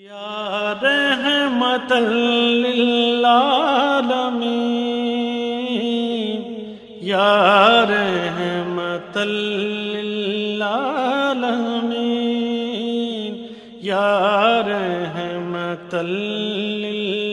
یا رحمت للعالمین یا رحمت للعالمین یا رحمت للعالمین.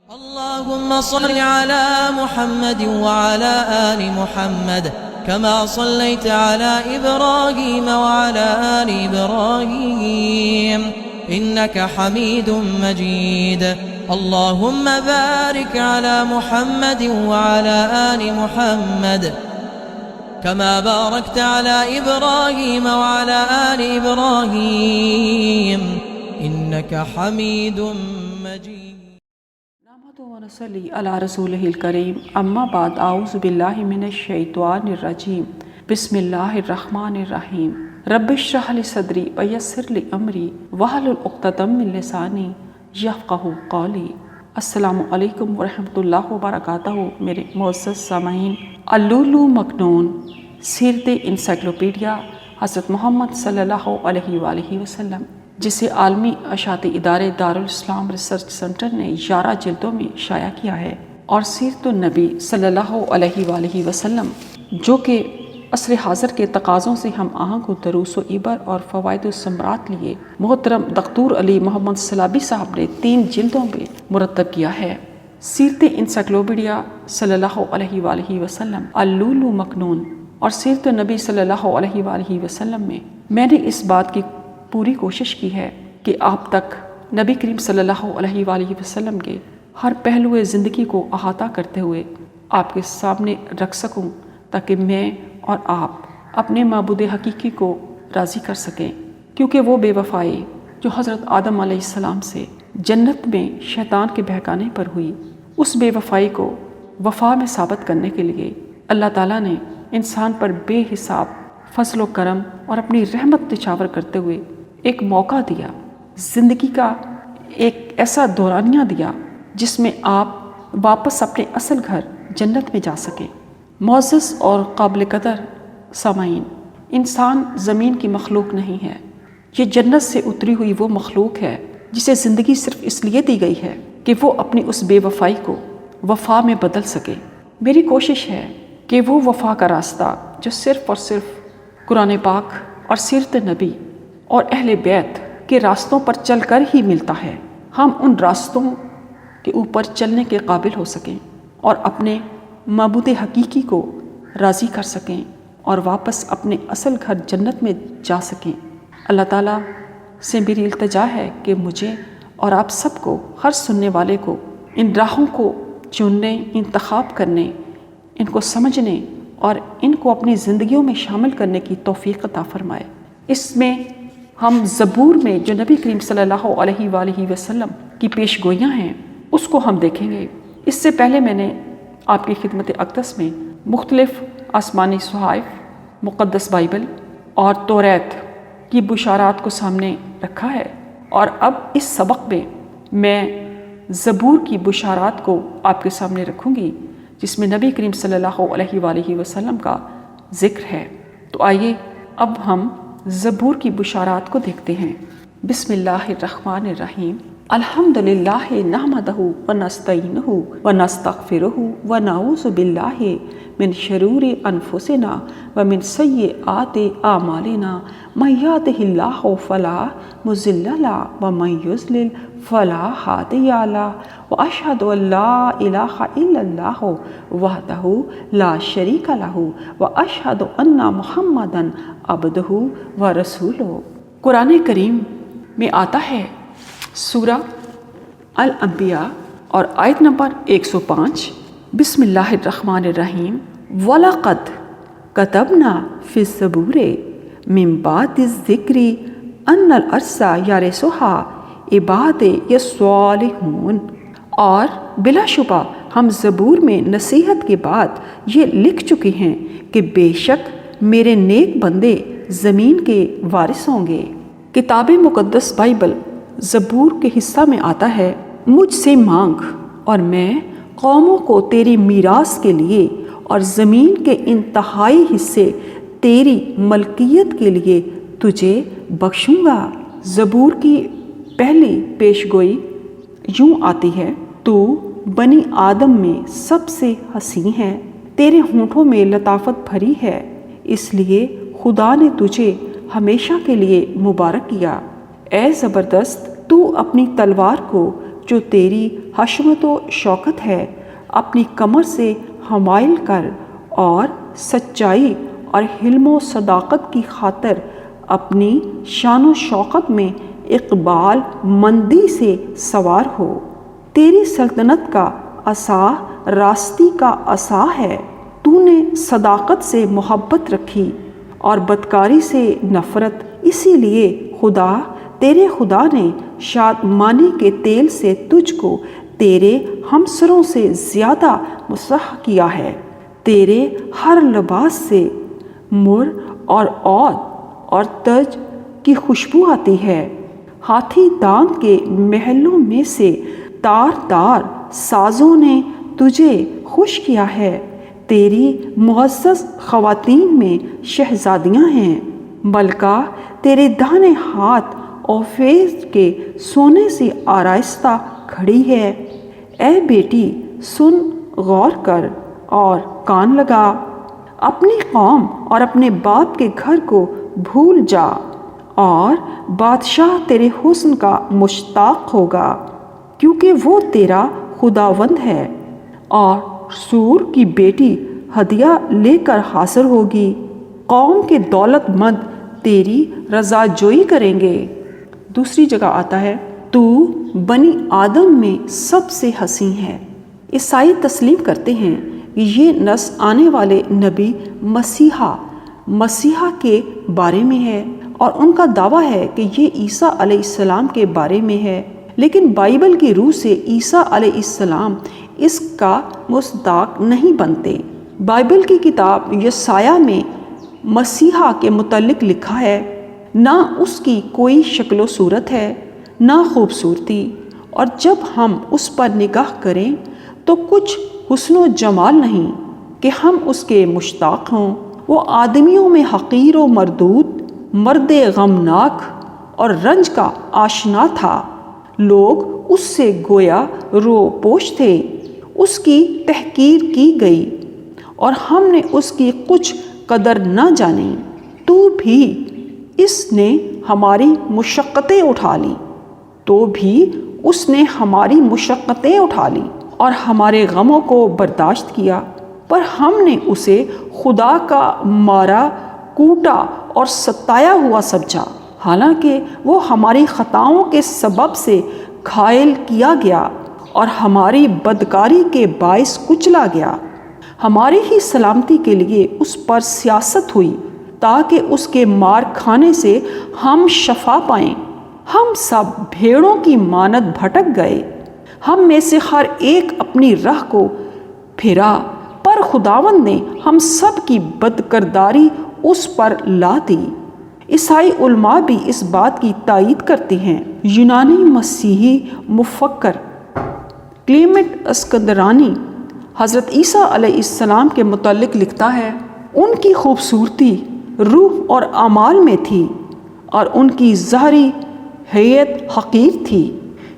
اللهم صل على محمد وعلى آل محمد كما صليت على إبراهيم وعلى آل إبراهيم إنك حميد مجيد. اللهم بارك على محمد وعلى آل محمد كما باركت على إبراهيم وعلى آل إبراهيم إنك حميد مجيد. ونصلي على رسوله الكريم. اما بعد، اعوذ باللہ من الشیطان الرجیم. بسم اللہ الرحمن الرحیم. رب اشرح لي صدری ویسر لي امری واحلل عقدۃ من لسانی یفقہوا قولی. السلام علیکم ورحمۃ اللہ وبرکاتہ. میرے معزز سامعین، اللؤلؤ مکنون سیرت انسائکلوپیڈیا حضرت محمد صلی اللہ علیہ وآلہ وسلم، جسے عالمی اشاعتی ادارے دارالاسلام ریسرچ سینٹر نے 11 جلدوں میں شائع کیا ہے، اور سیرت النبی صلی اللہ علیہ وآلہ وسلم جو کہ عصر حاضر کے تقاضوں سے ہم آہنگ و دروس و عبر اور فوائد و ثمرات لیے محترم دکتور علی محمد سلابی صاحب نے 3 جلدوں میں مرتب کیا ہے. سیرت انسائکلوپیڈیا صلی اللہ علیہ وآلہ وسلم، اللؤلؤ مکنون اور سیرت النبی صلی اللہ علیہ وآلہ وسلم میں میں نے اس بات کی پوری کوشش کی ہے کہ آپ تک نبی کریم صلی اللہ علیہ وآلہ وسلم کے ہر پہلو زندگی کو احاطہ کرتے ہوئے آپ کے سامنے رکھ سکوں، تاکہ میں اور آپ اپنے معبود حقیقی کو راضی کر سکیں. کیونکہ وہ بے وفائی جو حضرت آدم علیہ السلام سے جنت میں شیطان کے بہکانے پر ہوئی، اس بے وفائی کو وفا میں ثابت کرنے کے لیے اللہ تعالیٰ نے انسان پر بے حساب فضل و کرم اور اپنی رحمت نچھاور کرتے ہوئے ایک موقع دیا، زندگی کا ایک ایسا دورانیہ دیا جس میں آپ واپس اپنے اصل گھر جنت میں جا سکیں. معزز اور قابل قدر سامعین، انسان زمین کی مخلوق نہیں ہے، یہ جنت سے اتری ہوئی وہ مخلوق ہے جسے زندگی صرف اس لیے دی گئی ہے کہ وہ اپنی اس بے وفائی کو وفا میں بدل سکے. میری کوشش ہے کہ وہ وفا کا راستہ جو صرف اور صرف قرآن پاک اور سیرت نبی اور اہل بیت کے راستوں پر چل کر ہی ملتا ہے، ہم ان راستوں کے اوپر چلنے کے قابل ہو سکیں اور اپنے معبود حقیقی کو راضی کر سکیں اور واپس اپنے اصل گھر جنت میں جا سکیں. اللہ تعالیٰ سے میری التجا ہے کہ مجھے اور آپ سب کو، ہر سننے والے کو، ان راہوں کو چننے، انتخاب کرنے، ان کو سمجھنے اور ان کو اپنی زندگیوں میں شامل کرنے کی توفیق عطا فرمائے. اس میں ہم زبور میں جو نبی کریم صلی اللہ علیہ وآلہ وسلم کی پیش گوئیاں ہیں اس کو ہم دیکھیں گے. اس سے پہلے میں نے آپ کی خدمت اقدس میں مختلف آسمانی صحائف، مقدس بائبل اور توریت کی بشارات کو سامنے رکھا ہے، اور اب اس سبق میں زبور کی بشارات کو آپ کے سامنے رکھوں گی جس میں نبی کریم صلی اللہ علیہ وآلہ وسلم کا ذکر ہے. تو آئیے اب ہم زبور کی بشارات کو دیکھتے ہیں. بسم اللہ الرحمن الرحیم. الحمدللہ نحمدہ ونستعینہ ونستغفرہ ونعوذ باللہ من شرور انفسنا ومن سیئات اعمالنا من یہدہ اللہ فلا مضل لہ ومن یضلل فلا ہادی لہ واشہد ان لا الہ الا اللہ وحدہ لا شریک لہ واشہد ان محمدا عبدہ ورسولہ. قرآن کریم میں آتا ہے سورہ الانبیاء اور آیت نمبر 105. بسم اللہ الرحمن الرحیم. وَلَقَدْ كَتَبْنَا فِي الزَّبُورِ مِن بَعْدِ الذِّكْرِ أَنَّ الْأَرْضَ يَرِثُهَا عِبَادِيَ الصَّالِحُونَ. اور بلا شبہ ہم زبور میں نصیحت کے بعد یہ لکھ چکے ہیں کہ بے شک میرے نیک بندے زمین کے وارث ہوں گے۔ کتاب مقدس بائبل زبور کے حصہ میں آتا ہے، مجھ سے مانگ اور میں قوموں کو تیری میراث کے لیے اور زمین کے انتہائی حصے تیری ملکیت کے لیے تجھے بخشوں گا۔ زبور کی پہلی پیشگوئی یوں آتی ہے، تو بنی آدم میں سب سے حسین ہے، تیرے ہونٹوں میں لطافت بھری ہے، اس لیے خدا نے تجھے ہمیشہ کے لیے مبارک کیا۔ اے زبردست، تو اپنی تلوار کو جو تیری حشمت و شوکت ہے اپنی کمر سے حمائل کر، اور سچائی اور حلم و صداقت کی خاطر اپنی شان و شوکت میں اقبال مندی سے سوار ہو۔ تیری سلطنت کا عصا راستی کا عصا ہے، تو نے صداقت سے محبت رکھی اور بدکاری سے نفرت، اسی لیے خدا تیرے خدا نے شادمانی کے تیل سے تجھ کو تیرے ہمسروں سے زیادہ مسح کیا ہے۔ تیرے ہر لباس سے مر اور عود اور تج کی خوشبو آتی ہے۔ ہاتھی دانت کے محلوں میں سے تار تار سازوں نے تجھے خوش کیا ہے۔ تیری معزز خواتین میں شہزادیاں ہیں، ملکہ تیرے داہنے ہاتھ اوفیر کے سونے سے آراستہ کھڑی ہے۔ اے بیٹی سن، غور کر اور کان لگا، اپنی قوم اور اپنے باپ کے گھر کو بھول جا، اور بادشاہ تیرے حسن کا مشتاق ہوگا، کیونکہ وہ تیرا خداوند ہے۔ اور سور کی بیٹی ہدیہ لے کر حاضر ہوگی، قوم کے دولت مند تیری رضا جوئی کریں گے۔ دوسری جگہ آتا ہے، تو بنی آدم میں سب سے حسین ہے۔ عیسائی تسلیم کرتے ہیں کہ یہ نص آنے والے نبی مسیحا کے بارے میں ہے، اور ان کا دعویٰ ہے کہ یہ عیسیٰ علیہ السلام کے بارے میں ہے، لیکن بائبل کی روح سے عیسیٰ علیہ السلام اس کا مصداق نہیں بنتے۔ بائبل کی کتاب یسایہ میں مسیحا کے متعلق لکھا ہے، نہ اس کی کوئی شکل و صورت ہے نہ خوبصورتی، اور جب ہم اس پر نگاہ کریں تو کچھ حسن و جمال نہیں کہ ہم اس کے مشتاق ہوں۔ وہ آدمیوں میں حقیر و مردود، مرد غمناک اور رنج کا آشنا تھا، لوگ اس سے گویا رو پوش تھے، اس کی تحقیر کی گئی اور ہم نے اس کی کچھ قدر نہ جانی۔ تو بھی اس نے ہماری مشقتیں اٹھا لیں، تو بھی اس نے ہماری مشقتیں اٹھا لیں اور ہمارے غموں کو برداشت کیا، پر ہم نے اسے خدا کا مارا، کوٹا اور ستایا ہوا سمجھا، حالانکہ وہ ہماری خطاؤں کے سبب سے گھائل کیا گیا اور ہماری بدکاری کے باعث کچلا گیا۔ ہماری ہی سلامتی کے لیے اس پر سیاست ہوئی، تاکہ اس کے مار کھانے سے ہم شفا پائیں۔ ہم سب بھیڑوں کی مانند بھٹک گئے، ہم میں سے ہر ایک اپنی راہ کو پھرا، پر خداوند نے ہم سب کی بدکرداری اس پر لا دی۔ عیسائی علماء بھی اس بات کی تائید کرتے ہیں۔ یونانی مسیحی مفکر کلیمنٹ اسکندرانی حضرت عیسیٰ علیہ السلام کے متعلق لکھتا ہے، ان کی خوبصورتی روح اور اعمال میں تھی اور ان کی ظاہری حیت حقیر تھی۔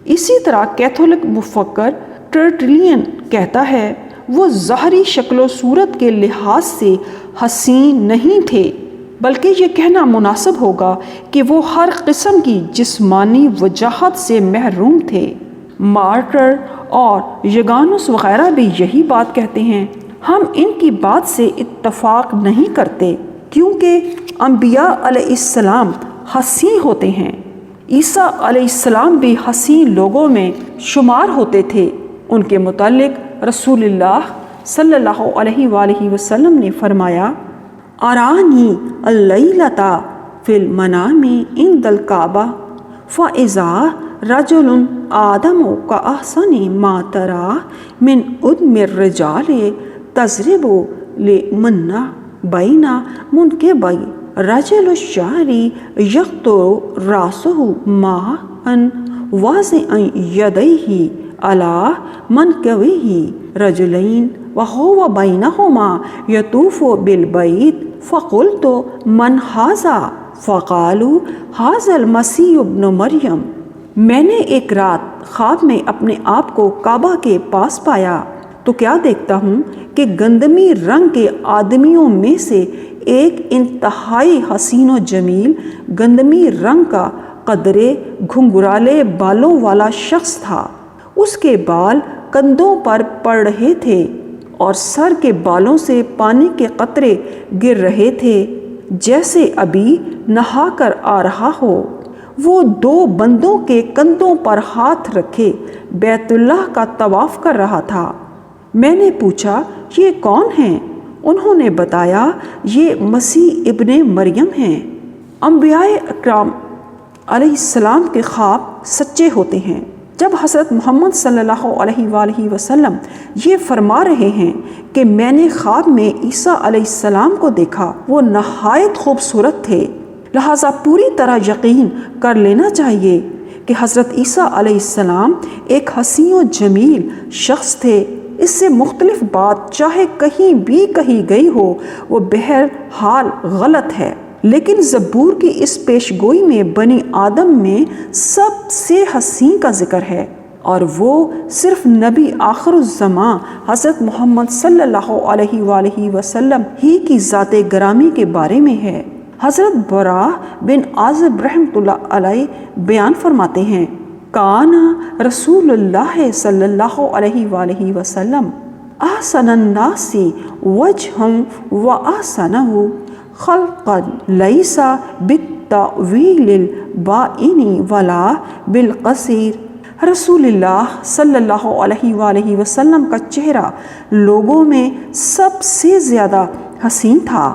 اسی طرح کیتھولک مفکر ٹرٹلین کہتا ہے، وہ ظاہری شکل و صورت کے لحاظ سے حسین نہیں تھے، بلکہ یہ کہنا مناسب ہوگا کہ وہ ہر قسم کی جسمانی وجاہت سے محروم تھے۔ مارٹر اور یگانوس وغیرہ بھی یہی بات کہتے ہیں۔ ہم ان کی بات سے اتفاق نہیں کرتے، کیونکہ انبیاء علیہ السلام حسین ہوتے ہیں۔ عیسیٰ علیہ السلام بھی حسین لوگوں میں شمار ہوتے تھے۔ ان کے متعلق رسول اللہ صلی اللہ علیہ وآلہ وسلم نے فرمایا، ارانی اللیلۃ فی المنام عند الکعبہ فاذا رجل آدم كأحسن ما ترى من أدم الرجال تضرب لمن بين منكبي رجل الشعر يقطر رأسه ماء واضعا يديه على منكبه رجلين وهو بينهما يطوف بالبيت فقلت من هذا فقالوا هذا المسيح ابن مریم۔ میں نے ایک رات خواب میں اپنے آپ کو کعبہ کے پاس پایا تو کیا دیکھتا ہوں کہ گندمی رنگ کے آدمیوں میں سے ایک انتہائی حسین و جمیل گندمی رنگ کا قدرے گھنگرالے بالوں والا شخص تھا۔ اس کے بال کندھوں پر پڑ رہے تھے اور سر کے بالوں سے پانی کے قطرے گر رہے تھے جیسے ابھی نہا کر آ رہا ہو۔ وہ 2 بندوں کے کندھوں پر ہاتھ رکھے بیت اللہ کا طواف کر رہا تھا۔ میں نے پوچھا یہ کون ہیں؟ انہوں نے بتایا یہ مسیح ابن مریم ہیں۔ انبیاء اکرام علیہ السلام کے خواب سچے ہوتے ہیں۔ جب حضرت محمد صلی اللہ علیہ وآلہ وسلم یہ فرما رہے ہیں کہ میں نے خواب میں عیسیٰ علیہ السلام کو دیکھا، وہ نہایت خوبصورت تھے، لہٰذا پوری طرح یقین کر لینا چاہیے کہ حضرت عیسیٰ علیہ السلام ایک حسین و جمیل شخص تھے۔ اس سے مختلف بات چاہے کہیں بھی کہی گئی ہو وہ بہرحال غلط ہے، لیکن زبور کی اس پیش گوئی میں بنی آدم میں سب سے حسین کا ذکر ہے، اور وہ صرف نبی آخر الزمان حضرت محمد صلی اللہ علیہ وآلہ وسلم ہی کی ذات گرامی کے بارے میں ہے۔ حضرت براء بن عازب رحمۃ اللہ علیہ بیان فرماتے ہیں کان رسول اللہ صلی اللہ علیہ وآلہ وسلم احسن الناس وجہا واحسنہ خلقا لیس بالطویل البائن ولا بالقصیر۔ رسول اللہ صلی اللہ علیہ وآلہ وسلم کا چہرہ لوگوں میں سب سے زیادہ حسین تھا۔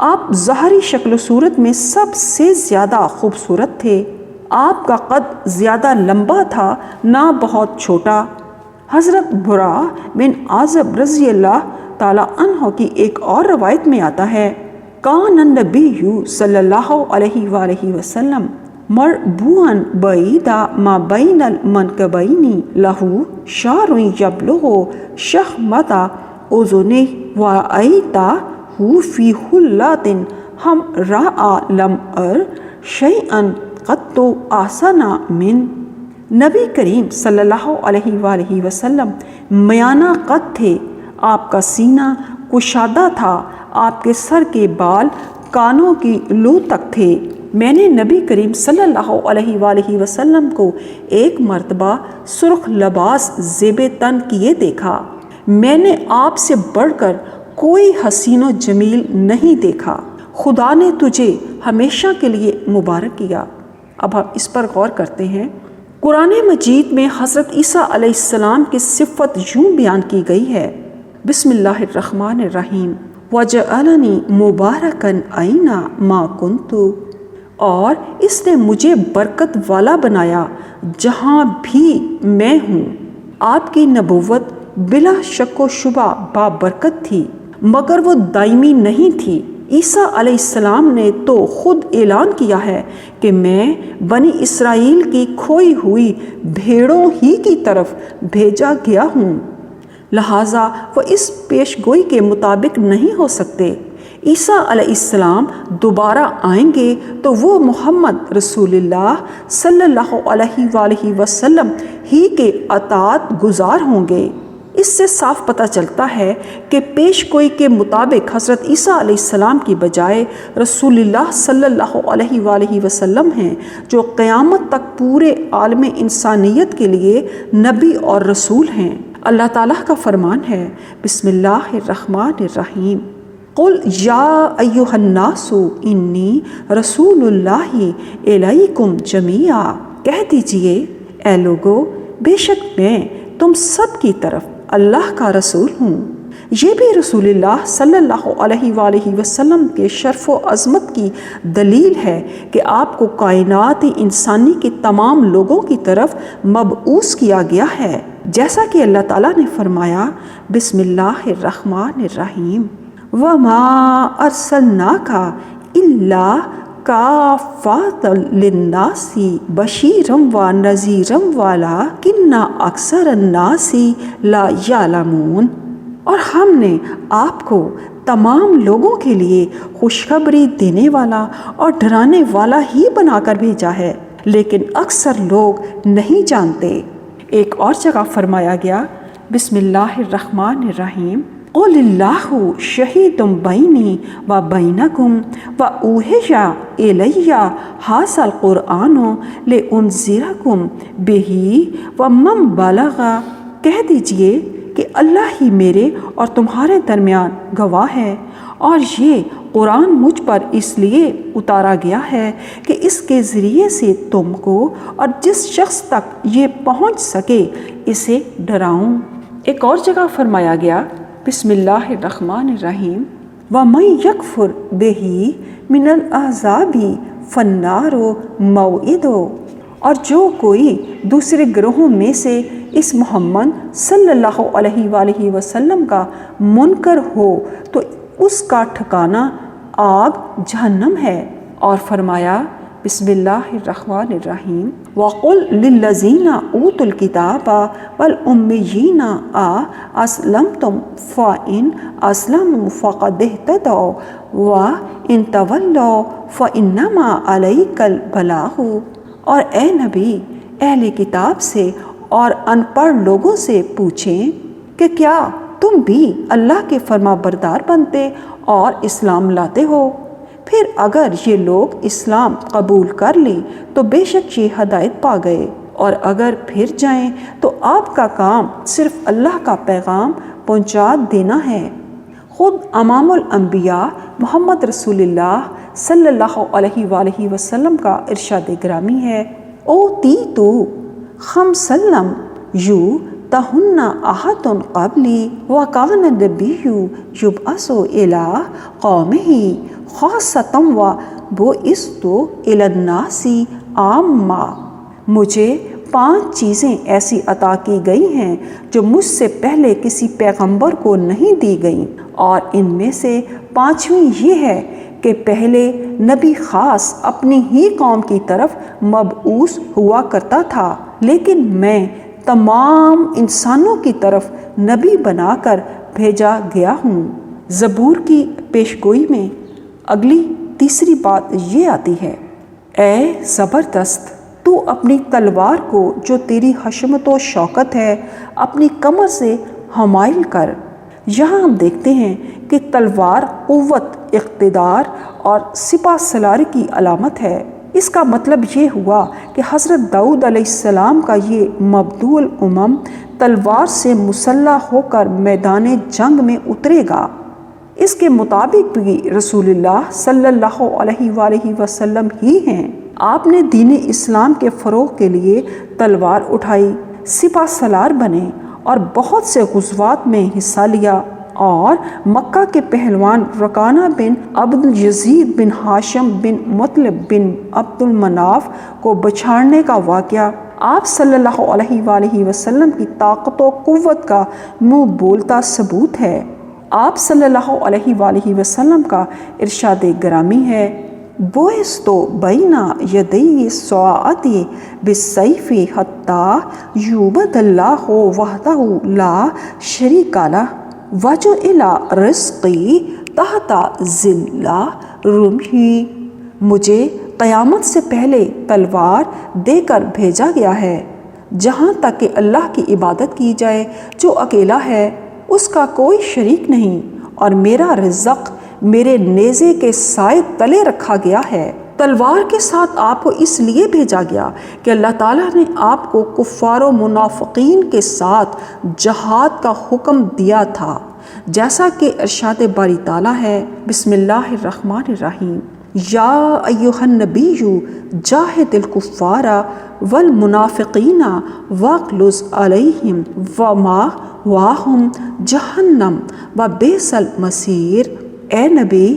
آپ ظاہری شکل و صورت میں سب سے زیادہ خوبصورت تھے۔ آپ کا قد زیادہ لمبا تھا نہ بہت چھوٹا۔ حضرت براء بن عازب رضی اللہ تعالی عنہ کی ایک اور روایت میں آتا ہے کان النبی صلی اللہ علیہ وآلہ وسلم مربوعا بعیدا ما بین المنکبین لہ شعر یبلغ شحمۃ اذنہ ورأیتہ فی حلۃ حمراء لم ار شیئا قط احسن من۔ نبی کریم صلی اللہ علیہ وآلہ وسلم میانہ قد تھے، آپ کا سینہ کشادہ تھا، آپ کے سر کے بال کانوں کی لو تک تھے۔ میں نے نبی کریم صلی اللہ علیہ وآلہ وسلم کو ایک مرتبہ سرخ لباس زیب تن کیے دیکھا۔ میں نے آپ سے بڑھ کر کوئی حسین و جمیل نہیں دیکھا۔ خدا نے تجھے ہمیشہ کے لیے مبارک کیا۔ اب ہم اس پر غور کرتے ہیں۔ قرآن مجید میں حضرت عیسیٰ علیہ السلام کی صفت یوں بیان کی گئی ہے، بسم اللہ الرحمن الرحیم وَجَعَلَنِي مُبَارَكًا أَيْنَ مَا كُنْتُ، اور اس نے مجھے برکت والا بنایا جہاں بھی میں ہوں۔ آپ کی نبوت بلا شک و شبہ بابرکت تھی، مگر وہ دائمی نہیں تھی۔ عیسیٰ علیہ السلام نے تو خود اعلان کیا ہے کہ میں بنی اسرائیل کی کھوئی ہوئی بھیڑوں ہی کی طرف بھیجا گیا ہوں، لہٰذا وہ اس پیش گوئی کے مطابق نہیں ہو سکتے۔ عیسیٰ علیہ السلام دوبارہ آئیں گے تو وہ محمد رسول اللہ صلی اللہ علیہ وآلہ وسلم ہی کے اطاعت گزار ہوں گے۔ اس سے صاف پتہ چلتا ہے کہ پیش گوئی کے مطابق حضرت عیسیٰ علیہ السلام کی بجائے رسول اللہ صلی اللہ علیہ وآلہ وسلم ہیں، جو قیامت تک پورے عالم انسانیت کے لیے نبی اور رسول ہیں۔ اللہ تعالیٰ کا فرمان ہے، بسم اللہ الرحمن الرحیم قل یا ایہا الناس انی رسول اللہ الیکم جمیعا، کہہ دیجئے اے لوگو بے شک میں تم سب کی طرف اللہ کا رسول ہوں۔ یہ بھی رسول اللہ صلی اللہ علیہ وآلہ وسلم کے شرف و عظمت کی دلیل ہے کہ آپ کو کائنات انسانی کے تمام لوگوں کی طرف مبعوث کیا گیا ہے، جیسا کہ اللہ تعالیٰ نے فرمایا بسم اللہ الرحمن الرحیم وَمَا أَرْسَلْنَاكَ إِلَّا كَافَّةً لِلنَّاسِ بَشِيرًا وَنَذِيرًا وَلَكِنَّ أَكْثَرَ النَّاسِ لَا يَعْلَمُونَ۔ اور ہم نے آپ کو تمام لوگوں کے لیے خوشخبری دینے والا اور ڈرانے والا ہی بنا کر بھیجا ہے، لیکن اکثر لوگ نہیں جانتے۔ ایک اور جگہ فرمایا گیا بسم اللہ الرحمن الرحیم قُلِ اللَّهُ شَهِيدٌ بَيْنِي وَبَيْنَكُمْ وَأُوحِيَ إِلَيَّ هَٰذَا الْقُرْآنُ لِأُنذِرَكُم بِهِ وَمَن بَلَغَ۔ کہہ دیجئے کہ اللہ ہی میرے اور تمہارے درمیان گواہ ہے، اور یہ قرآن مجھ پر اس لیے اتارا گیا ہے کہ اس کے ذریعے سے تم کو اور جس شخص تک یہ پہنچ سکے اسے ڈراؤں۔ ایک اور جگہ فرمایا گیا بسم اللہ الرحمن الرحیم وَمَن يَكْفُرْ بِهِ مِنَ الْأَحْزَابِ فَالنَّارُ مَوْعِدُهُ۔ اور جو کوئی دوسرے گروہوں میں سے اس محمد صلی اللہ علیہ وآلہ وسلم کا منکر ہو تو اس کا ٹھکانہ آگ جہنم ہے۔ اور فرمایا بسم اللہ الرحمن الرحیم وَقُلْ لِلَّذِينَ أُوتُوا الْكِتَابَ وَالْأُمِّيِّينَ أَسْلَمْتُمْ فَإِنْ أَسْلَمُوا فَقَدِ اهْتَدَوْا وَإِنْ تَوَلَّوْا فَإِنَّمَا عَلَيْكَ الْبَلَاغُ۔ اور اے نبی اہل کتاب سے اور ان پڑھ لوگوں سے پوچھیں کہ کیا تم بھی اللہ کے فرما بردار بنتے اور اسلام لاتے ہو؟ پھر اگر یہ لوگ اسلام قبول کر لیں تو بے شک یہ ہدایت پا گئے، اور اگر پھر جائیں تو آپ کا کام صرف اللہ کا پیغام پہنچا دینا ہے۔ خود امام الانبیاء محمد رسول اللہ صلی اللہ علیہ وآلہ وسلم کا ارشاد گرامی ہے اوتیتو خمسا یؤتہن احد قبلی وکان النبی یبعث الی قومہ خاصۃ وبعثت الی الناس عامہ۔ مجھے 5 چیزیں ایسی عطا کی گئی ہیں جو مجھ سے پہلے کسی پیغمبر کو نہیں دی گئیں، اور ان میں سے 5ویں یہ ہے کہ پہلے نبی خاص اپنی ہی قوم کی طرف مبعوث ہوا کرتا تھا، لیکن میں تمام انسانوں کی طرف نبی بنا کر بھیجا گیا ہوں۔ زبور کی پیشگوئی میں اگلی تیسری بات یہ آتی ہے اے زبردست، تو اپنی تلوار کو جو تیری حشمت و شوکت ہے اپنی کمر سے حمائل کر۔ یہاں ہم دیکھتے ہیں کہ تلوار قوت، اقتدار اور سپہ سالاری کی علامت ہے۔ اس کا مطلب یہ ہوا کہ حضرت داؤد علیہ السلام کا یہ مبدوع الامم تلوار سے مسلح ہو کر میدان جنگ میں اترے گا۔ اس کے مطابق بھی رسول اللہ صلی اللہ علیہ وآلہ وسلم ہی ہیں۔ آپ نے دین اسلام کے فروغ کے لیے تلوار اٹھائی، سپہ سالار بنے اور بہت سے غزوات میں حصہ لیا، اور مکہ کے پہلوان رکانہ بن عبد یزید بن ہاشم بن مطلب بن عبد المناف کو بچھاڑنے کا واقعہ آپ صلی اللہ علیہ وآلہ وسلم کی طاقت و قوت کا منہ بولتا ثبوت ہے۔ آپ صلی اللہ علیہ وآلہ وسلم کا ارشاد گرامی ہے بعثت بین یدی الساعۃ بالسیف حتی یعبد اللہ وحدہ لا شریک لہ وجعل رزقی تحت ظل رمحی۔ مجھے قیامت سے پہلے تلوار دے کر بھیجا گیا ہے جہاں تک کہ اللہ کی عبادت کی جائے جو اکیلا ہے، اس کا کوئی شریک نہیں، اور میرا رزق میرے نیزے کے سائے تلے رکھا گیا ہے۔ تلوار کے ساتھ آپ کو اس لیے بھیجا گیا کہ اللہ تعالیٰ نے آپ کو کفار و منافقین کے ساتھ جہاد کا حکم دیا تھا، جیسا کہ ارشاد باری تعالیٰ ہے بسم اللہ الرحمن الرحیم یا ایھا النبی جاہد الکفار والمنافقین واغلظ علیہم مأواہم جہنم و بئس المصیر۔ اے نبی،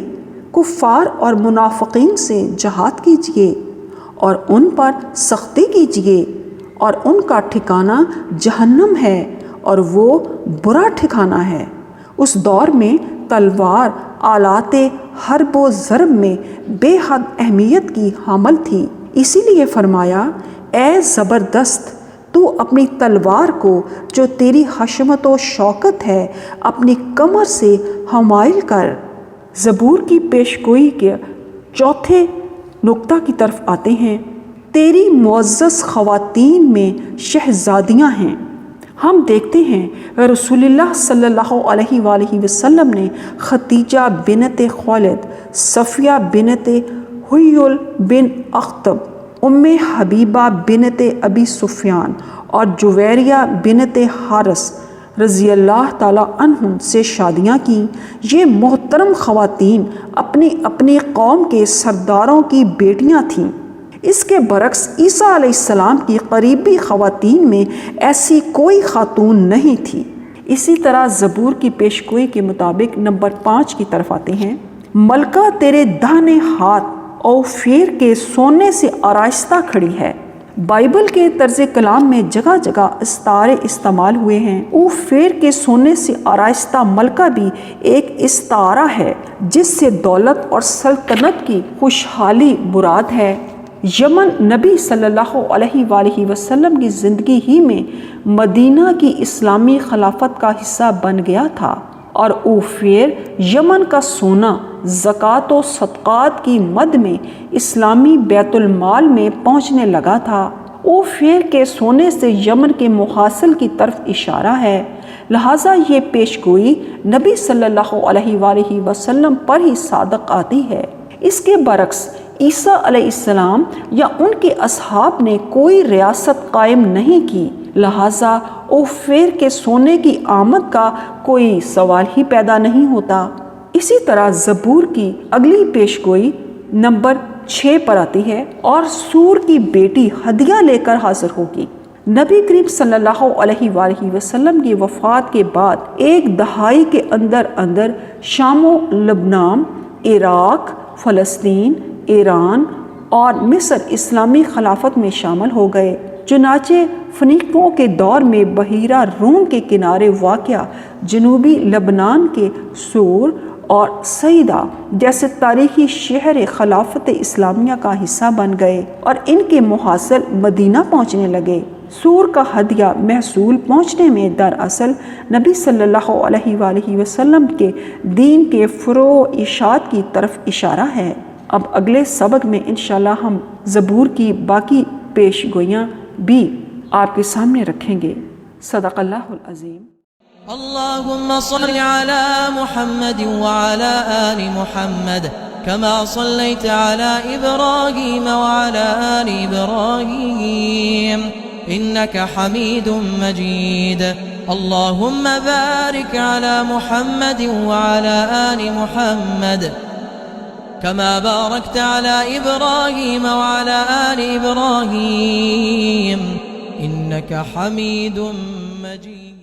کفار اور منافقین سے جہاد کیجیے اور ان پر سختی کیجیے، اور ان کا ٹھکانہ جہنم ہے اور وہ برا ٹھکانہ ہے۔ اس دور میں تلوار آلات حرب و ضرب میں بے حد اہمیت کی حامل تھی، اسی لیے فرمایا اے زبردست، تو اپنی تلوار کو جو تیری حشمت و شوکت ہے اپنی کمر سے حمائل کر۔ زبور کی پیشگوئی کے چوتھے نقطہ کی طرف آتے ہیں۔ تیری معزز خواتین میں شہزادیاں ہیں۔ ہم دیکھتے ہیں رسول اللہ صلی اللہ علیہ وآلہ وسلم نے خدیجہ بنت خویلد، صفیہ بنت حیی بن اخطب، ام حبیبہ بنت ابی سفیان اور جویریہ بنت حارث رضی اللہ تعالیٰ عنہم سے شادیاں کیں۔ یہ محترم خواتین اپنی اپنی قوم کے سرداروں کی بیٹیاں تھیں۔ اس کے برعکس عیسیٰ علیہ السلام کی قریبی خواتین میں ایسی کوئی خاتون نہیں تھی۔ اسی طرح زبور کی پیشگوئی کے مطابق نمبر 5 کی طرف آتے ہیں۔ ملکہ تیرے داہنے ہاتھ اوفیر کے سونے سے آراستہ کھڑی ہے۔ بائبل کے طرز کلام میں جگہ جگہ استعارے استعمال ہوئے ہیں۔ اوفیر کے سونے سے آراستہ ملکہ بھی ایک استعارہ ہے جس سے دولت اور سلطنت کی خوشحالی مراد ہے۔ یمن نبی صلی اللہ علیہ وآلہ وسلم کی زندگی ہی میں مدینہ کی اسلامی خلافت کا حصہ بن گیا تھا، اور اوفیر یمن کا سونا زکوٰۃ و صدقات کی مد میں اسلامی بیت المال میں پہنچنے لگا تھا۔ اوفیر کے سونے سے یمن کے محاصل کی طرف اشارہ ہے، لہٰذا یہ پیشگوئی نبی صلی اللہ علیہ وآلہ وسلم پر ہی صادق آتی ہے۔ اس کے برعکس عیسیٰ علیہ السلام یا ان کے اصحاب نے کوئی ریاست قائم نہیں کی، لہٰذا اوفیر کے سونے کی آمد کا کوئی سوال ہی پیدا نہیں ہوتا۔ اسی طرح زبور کی اگلی پیشگوئی نمبر 6 پر آتی ہے، اور سور کی بیٹی ہدیہ لے کر حاضر ہوگی۔ نبی کریم صلی اللہ علیہ وآلہ وسلم کی وفات کے بعد 1 دہائی کے اندر شام و لبنان، عراق، فلسطین، ایران اور مصر اسلامی خلافت میں شامل ہو گئے۔ چنانچہ فنیقیوں کے دور میں بحیرہ روم کے کنارے واقع جنوبی لبنان کے سور اور سیدہ جیسے تاریخی شہر خلافت اسلامیہ کا حصہ بن گئے، اور ان کے محاصل مدینہ پہنچنے لگے۔ سور کا ہدیہ محصول پہنچنے میں دراصل نبی صلی اللہ علیہ وآلہ وسلم کے دین کے فروع و اشاعت کی طرف اشارہ ہے۔ اب اگلے سبق میں انشاءاللہ ہم زبور کی باقی پیش گوئیاں بھی آپ کے سامنے رکھیں گے۔ صدق اللہ العظیم۔ اللهم صل على محمد وعلى آل محمد كما صليت على إبراهيم وعلى آل إبراهيم إنك حميد مجيد اللهم بارك على محمد وعلى آل محمد كما باركت على إبراهيم وعلى آل إبراهيم إنك حميد مجيد